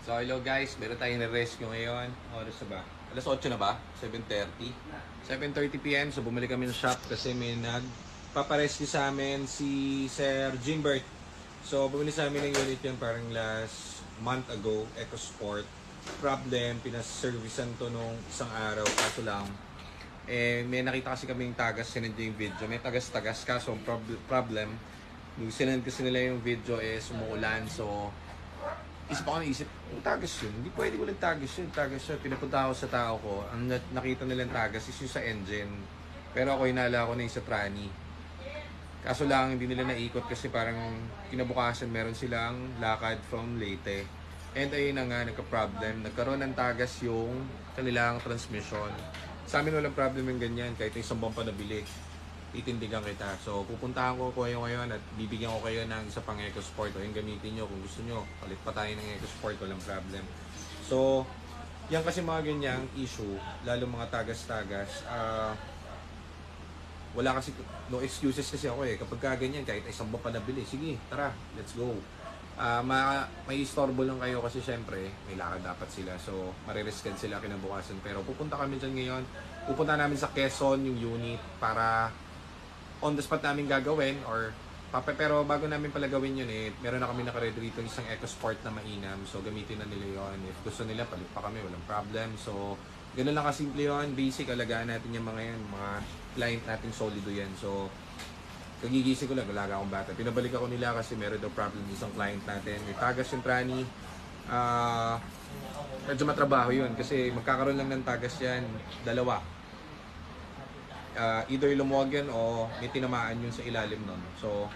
So hello guys, meron tayong na-rescue ngayon. Oras na ba? Alas 8 na ba? 7:30? 7:30 PM, so bumili kami ng shop kasi may nagpaparescue sa amin si Sir Jimbert. So bumili sa amin ng unit yun parang last month ago, EcoSport. Problem, pinaservicean to nung isang araw, kaso lang may nakita kasi kaming tagas, sinend yung video. May tagas-tagas, kaso problem, nung sinend kasi nila yung video umuulan, so isip ako naisip, yung tagas yun, hindi pwede ko lang tagas yun. Pinapunta ako sa tao ko, ang nakita nilang tagas is yung sa engine. Pero ako hinala ko na yung sa tranny. Kaso lang, hindi nila naikot kasi parang kinabukasan meron silang lakad from Leyte. And ayun na nga, nagka-problem. Nagkaroon ng tagas yung kanilang transmission. Sa amin walang problem yung ganyan, kahit yung isang buwan pa nabili. Titindigan kita. So, pupuntahan ko kayo ngayon at bibigyan ko kayo ng isa pang EcoSport o yung gamitin nyo kung gusto nyo. Palit pa tayo ng EcoSport, walang problem. So, yan kasi mga ganyang issue, lalo mga tagas-tagas, wala kasi, no excuses kasi ako eh. Kapag ganyan, kahit isang buwan pa nabili, sige, tara, let's go. May istorbo lang kayo kasi syempre, may lakad dapat sila. So, maririskan sila kinabukasan. Pero pupunta kami dyan ngayon. Pupunta namin sa Quezon, yung unit, para on the spot namin gagawin pero bago namin pala gawin yun meron na kami naka-ready rito isang EcoSport na mainam, so gamitin na nila yon. If gusto nila, palit pa kami, walang problem. So ganoon lang kasimple yun, basic, alagaan natin yung mga yan, mga client natin solido yan. So kagigising ko lang, alaga akong bata, pinabalik ako nila kasi meron daw problem isang client natin, may tagas yung tranny. Medyo matrabaho yun kasi magkakaroon lang ng tagas yan, dalawa. Either lumuwag yan o may tinamaan yun sa ilalim nun. So,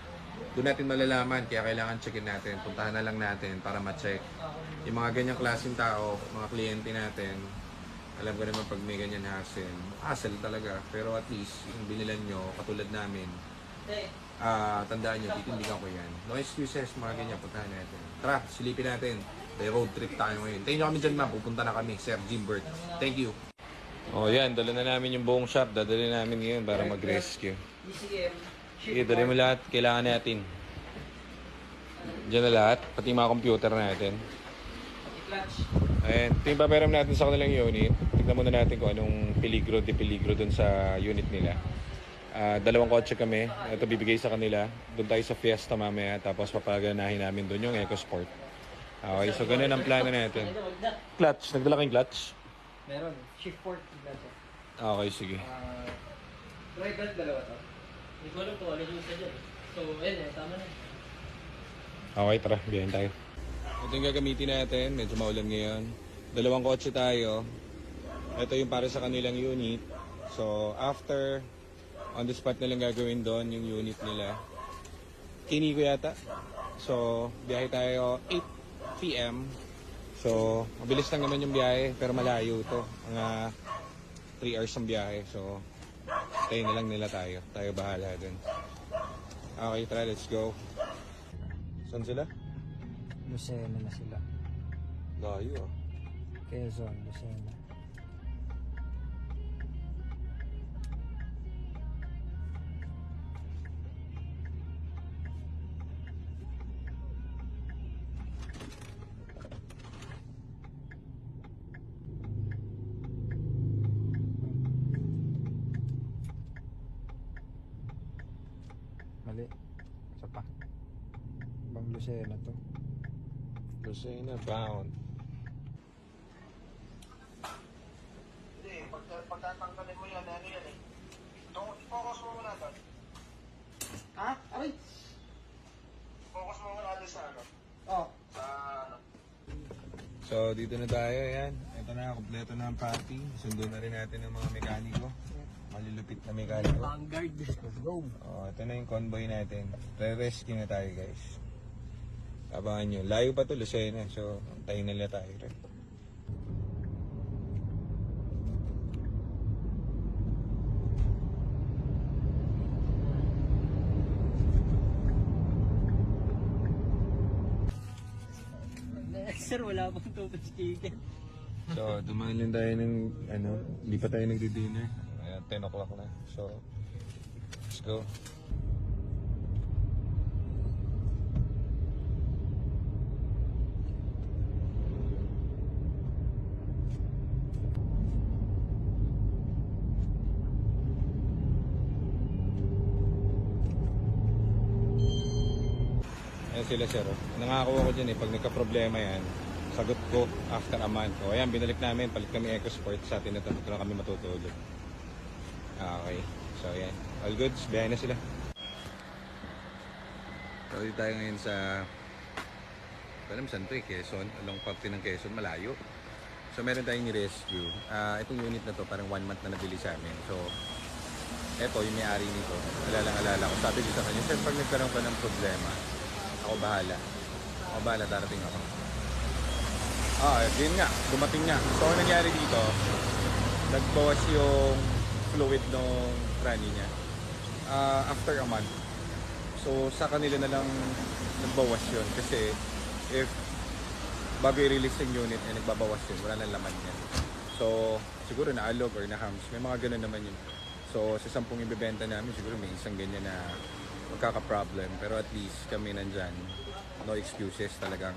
doon natin malalaman, kaya kailangan checkin natin. Puntahan na lang natin para ma-check. Yung mga ganyang klaseng tao, mga kliyente natin, alam ko naman pag may ganyan hassle talaga. Pero at least, yung binilan nyo, katulad namin, tandaan nyo, titindigan ko yan. No excuses, mga ganyan, puntahan natin. Tara, silipin natin. May road trip tayo ngayon. Tayo nyo kami dyan, ma'am. Pupunta na kami, Sir Jimbert. Thank you. Oh, yan. Dala na namin yung buong shop. Dadali namin ngayon para mag-rescue. Sige, dali mo lahat. Kailangan natin. Diyan na lahat. Pati mga computer natin. Ayan. Ito yung paperam natin sa kanilang unit. Tignan muna natin kung anong peligro, di peligro dun sa unit nila. Dalawang kotse kami. Ito bibigay sa kanila. Doon tayo sa Fiesta mamaya. Tapos papaganahin namin doon yung EcoSport. Okay, so ganun ang plano natin. Clutch. Nagdala kayong clutch? Meron. Shift 4. Okay, sige. Drive belt, dalawa to. Hindi ko alam kung ano yung isa dyan. So, tama na. Okay, tara. Biyahin tayo. Ito yung gagamitin natin. Medyo maulan ngayon. Dalawang kotse tayo. Ito yung para sa kanilang unit. So, after, on the spot na lang gagawin doon yung unit nila. Kini ko yata. So, biyahe tayo 8 PM. So, mabilis lang naman yung biyahe, pero malayo to. Mga 3 hours ang biyahe. So, stay na lang nila tayo. Tayo bahala dun. Okay, tara, let's go. Saan sila? Lucena na sila. Layo ah. Quezon, Lucena. Mali. Isa pa. Bang Lucena to. Lucena bound. Hindi, pagtatanggalin mo yan, ano yan eh. Focus mo muna doon. Ha? Aray! Focus mo muna doon sa ano. Oh. Sa ano. So, dito na tayo, yan. Ito na, kompleto na ang party. Sundo na rin natin ng mga mekaniko. Malilupit na mekaniko. Vanguard. Let's go. Oh, ito na yung convoy natin. Re-rescue na tayo, guys. Abangan nyo. Layo pa to, Lucena. So, antayin na nila tayo rin. Sir, wala pang tubig chicken. So, dumaan lang tayo ng, hindi pa tayo nagdi-dinner. Ayan, 10 o'clock na. So, let's go. sila sir. Oh. Nangako ako dyan pag nagka-problema yan, sagot ko after a month. O ayan, binalik namin, palit kami EcoSport sa atin na dito na kami matutulog. Okay, so ayan. All goods, biyahe na sila. So dito tayo ngayon sa, alam saan ito Quezon, along parte ng Quezon, malayo. So meron tayong ni-rescue. Itong unit na to parang 1 month na nabili sa amin. So eto yung may-ari nito. Alala ko. Sabi ko sa kanya, sir, pag nagkaroon ka ng problema, ako bahala, darating ako. Yun nga, dumating nga. So ang nangyari dito, nagbawas yung fluid ng trani niya. After a month. So sa kanila na lang nagbawas yun. Kasi if bago i-release yung unit, nagbabawas yun. Wala nang laman yan. So siguro naalog or na-hams. May mga ganun naman yun. So sa 10 ibebenta namin, siguro may isang ganyan na magkaka-problem. Pero at least kami nandyan, no excuses, talagang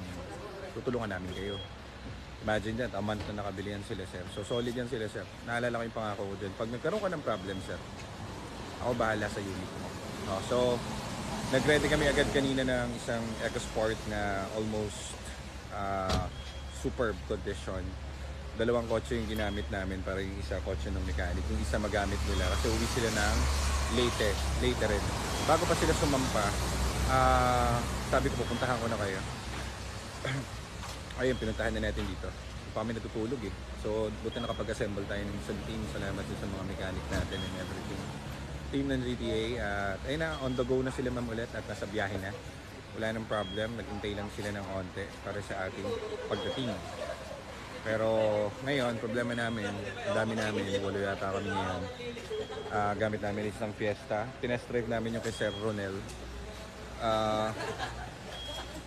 tutulungan namin kayo. Imagine that, a month na nakabili yan sila sir. So solid yan sila sir. Naalala ko yung pangako ko dyan. Pag nagkaroon ka ng problem sir, ako bahala sa unit mo. So nag-ready kami agad kanina ng isang EcoSport na almost superb condition. 2 kotse yung ginamit namin para yung isa kotse ng mechanic. Yung isa magamit nila kasi uwi sila ng Leyte rin. Bago pa sila sumampa, sabi ko pupuntahan ko na kayo. Ayun, pinuntahan na natin dito. Hindi pa kami natutulog So, buti nakapag-assemble tayo ng isang team. Salamat sa mga mechanic natin and everything. Team ng GTA. Ayun na, on the go na sila ma'am ulit at nasa biyahe na. Wala nang problem. Nag-intay lang sila ng onte para sa ating pagdating. Pero ngayon, problema namin, ang dami namin, walo yata kami ngayon. Gamit namin isang Fiesta. Tinest drive namin yung kay Sir Ronel.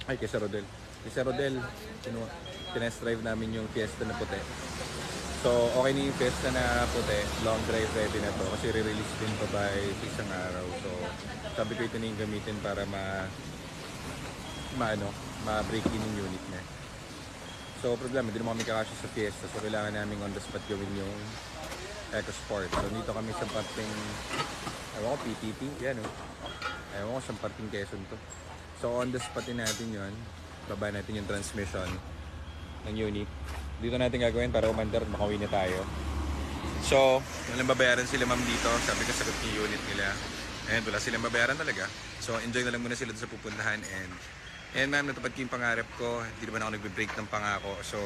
Kay Sir Rodel. Kay Sir Rodel, tinest drive namin yung Fiesta na puti. So, okay na yung Fiesta na puti. Long drive ready na to. Kasi re-release din to by isang araw. So, sabi ko ito na yung gamitin para ma-break in yung unit niya. So, problema, hindi naman kami kakasya sa Fiesta. So, kailangan namin on the spot gawin yung EcoSport. So, dito kami sa parting, ewan ko, PTT. Yan ewan ko, sa parting Quezon to. So, on the spot din natin yun. Baba natin yung transmission ng unit. Dito natin gagawin para umandar, makauwi na tayo. So, walang babayaran sila ma'am dito. Sabi ko, sagot yung unit nila. And wala silang babayaran talaga. So, enjoy na lang muna sila sa pupuntahan. And ma'am, natupad ko yung pangarap ko. Hindi naman ako nagbe-break ng pangako. So,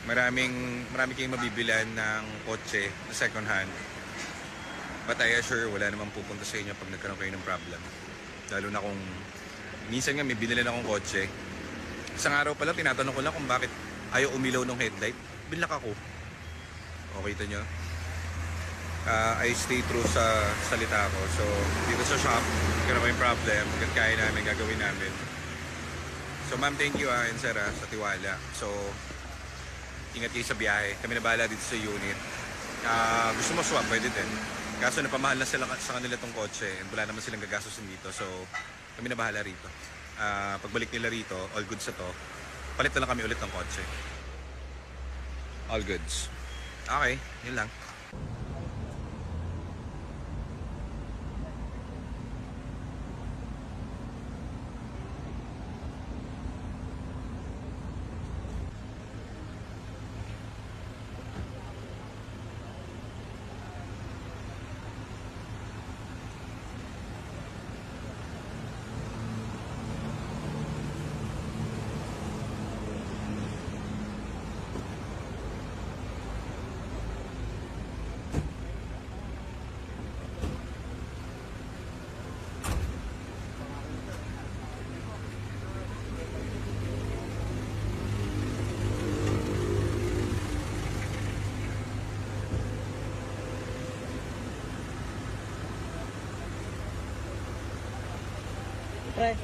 marami kayong mabibilan ng kotse na second hand. But I assure, wala namang pupunta sa inyo pag nagkaroon kayo ng problem. Lalo na kung minsan nga may binili na akong kotse. Isang araw pala, tinatanong ko lang kung bakit ayaw umilaw ng headlight. Binlak ako. Okay, ito nyo. I stay true sa salita ko. So, dito sa shop, kung may problem, hanggang kaya namin, gagawin namin. So ma'am, thank you and sir sa tiwala. So, ingat kayo sa biyahe. Kami na bahala dito sa unit. Gusto mo swap, pwede din. Kaso napamahal na sila sa kanila tong kotse and wala naman silang gagastusin dito. So, kami na bahala rito. Pagbalik nila rito, all goods sa to. Palit na lang kami ulit ng kotse. All goods. Okay, yun lang. Pre.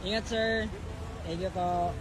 Ingat, sir. Thank you po.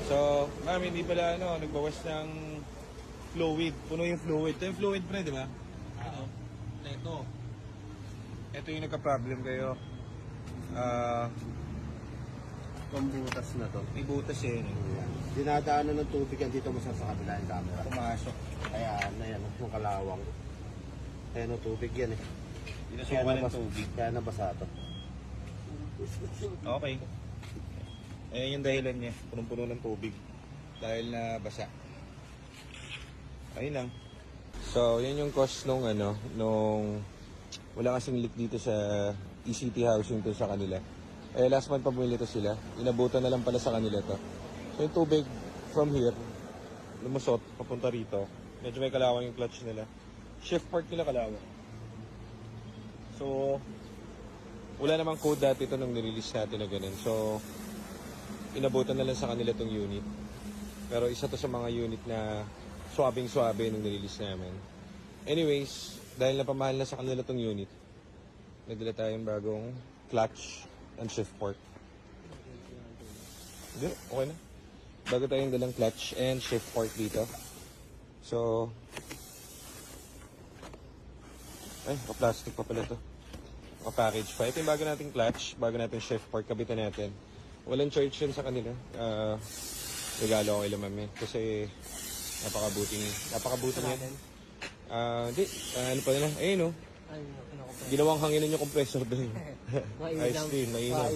So, ma'am, hindi pala nagbawas ng fluid. Puno yung fluid. Ito yung fluid pre, di ba? Ano? Ito. Ito yung nagka-problem kayo. Itong butas na to. May butas eh. Ayan. Dinadaanan ng tubig yan dito mo sa kabila yung camera. Pumasok. Kaya ano yan, yung kalawang. Ayan ang tubig yan eh. Dinasukan ng tubig. Kaya nabasa to. Okay. Ayan yung dahilan niya. Punong-puno ng tubig. Dahil na basa. Ayun lang. So, yan yung cost nung wala kasing leak dito sa ECT housing to sa kanila. Eh, last month pa bumili to sila. Inabutan na lang pala sa kanila to. So, yung tubig from here, lumusot, papunta rito. Medyo may kalawang yung clutch nila. Shift part nila kalawang. So, wala namang code dati ito nung nirelease natin na ganun. So, inabutan na lang sa kanila tong unit. Pero isa to sa mga unit na swabing-swabe nung nirelease namin. Anyways, dahil napamahal na sa kanila tong unit, nagdala tayong bagong clutch and shift port. Hindi, okay na. Bago tayong dalang clutch and shift port dito. So, ay, plastic pa pala to. Package pa. Ito yung bago nating clutch, bago nating shift port, kabitan natin. Walang charge yun sa kanila. Regalo ko kay Ma'am yan. Kasi napakabuting yan. Hindi. Ano pa nila? Ayun o. Ginawang hanginan yung compressor doon. Ice din, mainam.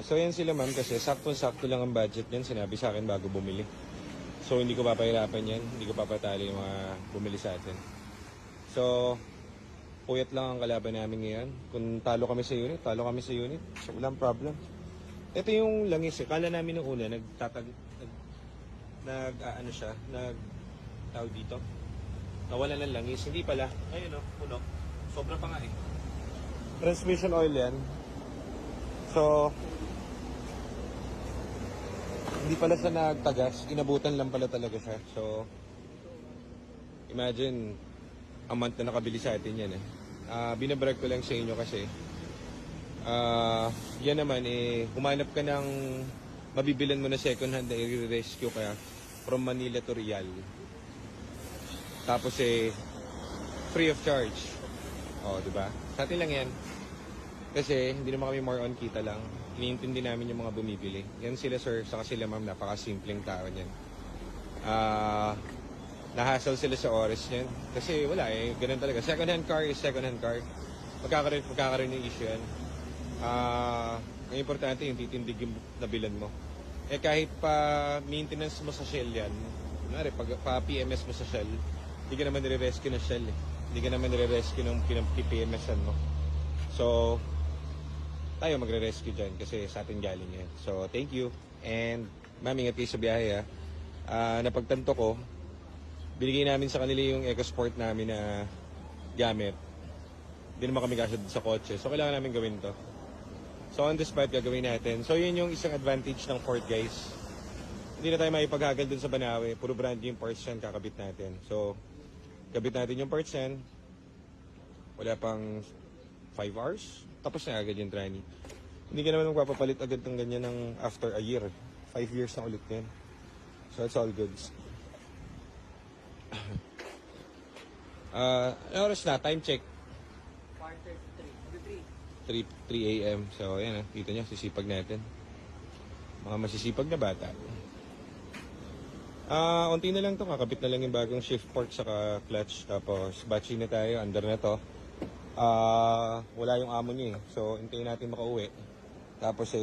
So yan sila ma'am kasi sakto-sakto lang ang budget niyan. Sinabi sa akin bago bumili. So hindi ko papahirapan yan. Hindi ko papatali yung mga bumili sa atin. So, puyat lang ang kalaban namin ngayon. Kung talo kami sa unit, So walang problem. Ito yung langis eh. Kala namin nung una, tawag dito. Nawala ng langis. Hindi pala. Ayun o, puno. Sobra pa nga eh. Transmission oil yan. So, hindi pala sa nagtagas. Inabutan lang pala talaga siya. So, imagine, a month na nakabili sa atin yan eh. Binabrag ko lang sa inyo kasi yan naman eh, humanap ka ng mabibilan mo na second hand na i-rescue kaya from Manila to Real. Tapos eh, free of charge. O, diba? Sa atin lang yan. Kasi hindi naman kami more on kita lang. Iniintindi namin yung mga bumibili. Yan sila sir, saka sila ma'am, napaka-simpleng tao niyan. Nahassle sila sa oras niyan. Kasi wala eh, ganun talaga. Second hand car is second hand car. Magkakaroon yung issue yan. Ang importante yung titindig yung nabilan mo. Eh kahit pa maintenance mo sa Shell yan, kunwari pag pa PMS mo sa Shell, hindi ka naman nire-rescue ng Shell eh. Hindi ka naman nire-rescue ng PPMS-an mo. So, tayo magre-rescue dyan kasi sa atin galing yan. So, thank you. And, ma'am, ingat kayo sa biyahe ha. Napagtanto ko, binigay namin sa kanila yung EcoSport namin na gamit. Hindi naman kami kasya sa kotse. So, kailangan namin gawin to. So, on the spot, gagawin natin. So, yun yung isang advantage ng Ford, guys. Hindi na tayo maipaghagal dun sa Banawe. Puro brand yung parts yan, kakabit natin. So, kabit natin yung parts yan. Wala pang 5 hours. Tapos na agad yung training. Hindi ka naman magpapapalit agad ng ganyan ng after a year. 5 years na ulit yan. So it's all goods. Ano oras na? Time check. Quarter to 3. 3 a.m. So ayan, kita nyo, sisipag natin. Mga masisipag na bata. Unti na lang to, kakabit na lang yung bagong shift fork saka clutch. Tapos batching na tayo, under na to. Wala yung amo niya eh. So hintayin natin makauwi. Tapos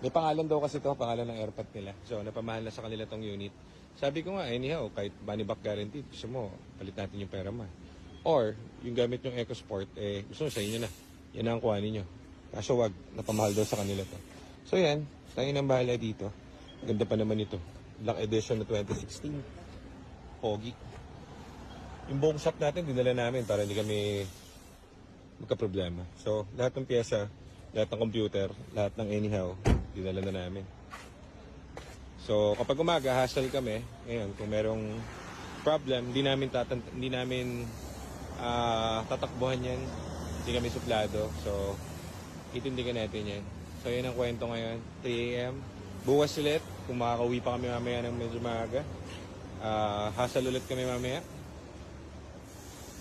may pangalan daw kasi to, pangalan ng airpot nila. So napamahal na sa kanila tong unit. Sabi ko nga, anyhow, kahit money back guaranteed, gusto mo, palit natin yung pera mo. Or, yung gamit yung EcoSport, gusto mo sa inyo na. Yan ang kuhanin nyo. Kaso wag, napamahal daw sa kanila to. So yan, tayo nang bahala dito. Ganda pa naman ito. Black Edition na 2016. Pogi. Yung buong shop natin, dinala namin para hindi kami magka-problema. So, lahat ng pyesa, lahat ng computer, lahat ng anyhow, dinala na namin. So, kapag umaga, hassle kami. Ngayon, kung merong problem, hindi namin tatakbuhan yan. Hindi kami suplado. So, itindigan natin yan. So, yun ang kwento ngayon. 3 a.m. Bukas ulit, kung makakauwi pa kami mamaya ng medyo maaga. Hassle ulit kami mamaya.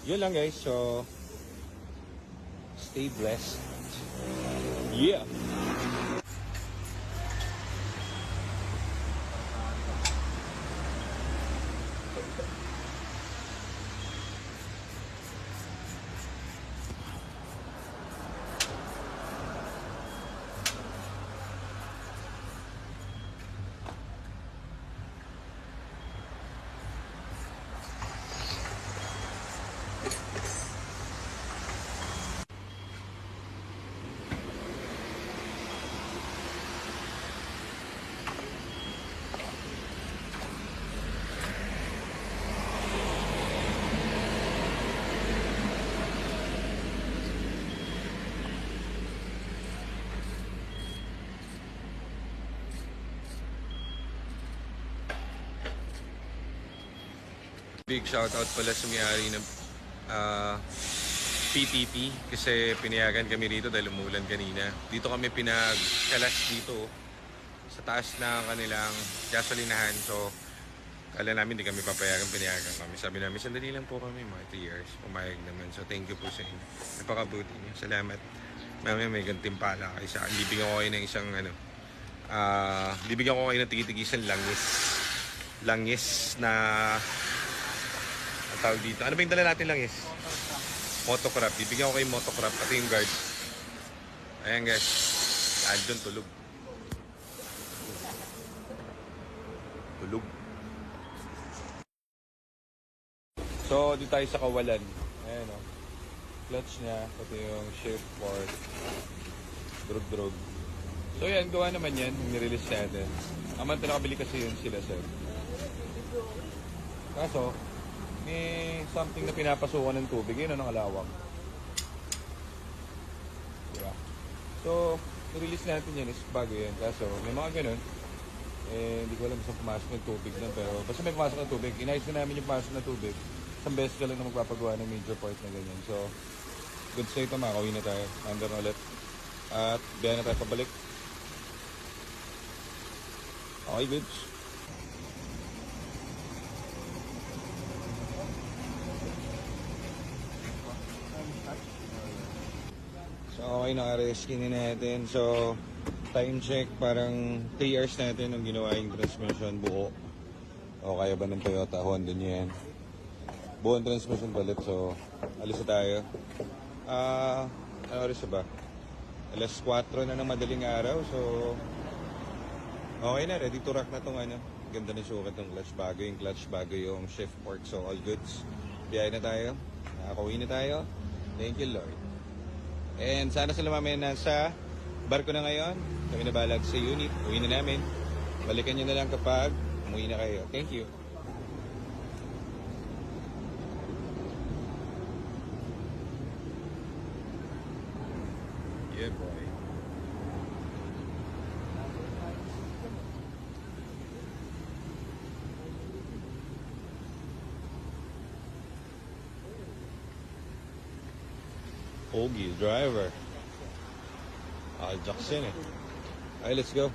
Yun lang guys. So, stay blessed. Yeah! Big shoutout pala sa may-ari ng PTT kasi pinayagan kami rito dahil umulan kanina. Dito kami pinagkalas dito sa taas ng kanilang gasolinahan. So, kala namin di kami papayagan, pinayagan kami. Sabi namin, sandali lang po kami, mga 3 years. Pumayag naman. So, thank you po sa inyo. Napakabuti niyo. Salamat. Mamaya may gantimpala kayo sa akin. Bibigyan ko kayo ng isang bibigyan ko kayo ng tigitigisan langis na tawag dito. Ano ba yung dala natin lang is? Motocrop. Bibigyan ko kayo motocrop. Pati yung guard. Ayan guys. Doon tulog. Tulog. So, dito tayo sa kawalan. Ayan o. Clutch niya. Pati yung shift fork. Drog. So yan, gawa naman yan. Nirelease natin. Amanta nakabili kasi yun sila sir. Kaso, may something na pinapasukan ng tubig. Yun ang alawang. Diba? So, nirelease natin yan is bago yan. Kaso, may mga ganun. Hindi ko alam saan pumasok ng tubig na. Pero basta may pumasok ng tubig. Inayos na namin yung pumasok ng tubig. Isang beses ka lang na magpapagawa ng major part na ganyan. So, good say ito. Makakawin na tayo. Under na ulit. At biyahe na tayo pabalik. Okay, goods. So, okay, naka-rescue na natin. So, time check, parang 3 hours natin nung ginawa yung transmission buo. O kaya ba ng Toyota, Honda niya yan. Buong transmission palit. So, alis na tayo. Ano oras ba? Alas 4 na ng madaling araw. So, okay na. Ready to rock na itong ano. Ganda na sukat ng clutch. Bago yung clutch, bago yung shift fork. So, all goods. Biyahe na tayo. Nakakauwi na tayo. Thank you, Lord. And sana sila mamaya nasa barko na ngayon. Kami na balag sa unit. Uwi na namin. Balikan nyo na lang kapag umuwi na kayo. Thank you. Yeah, boy. Ogie, driver. Ajax yan eh. Okay, let's go.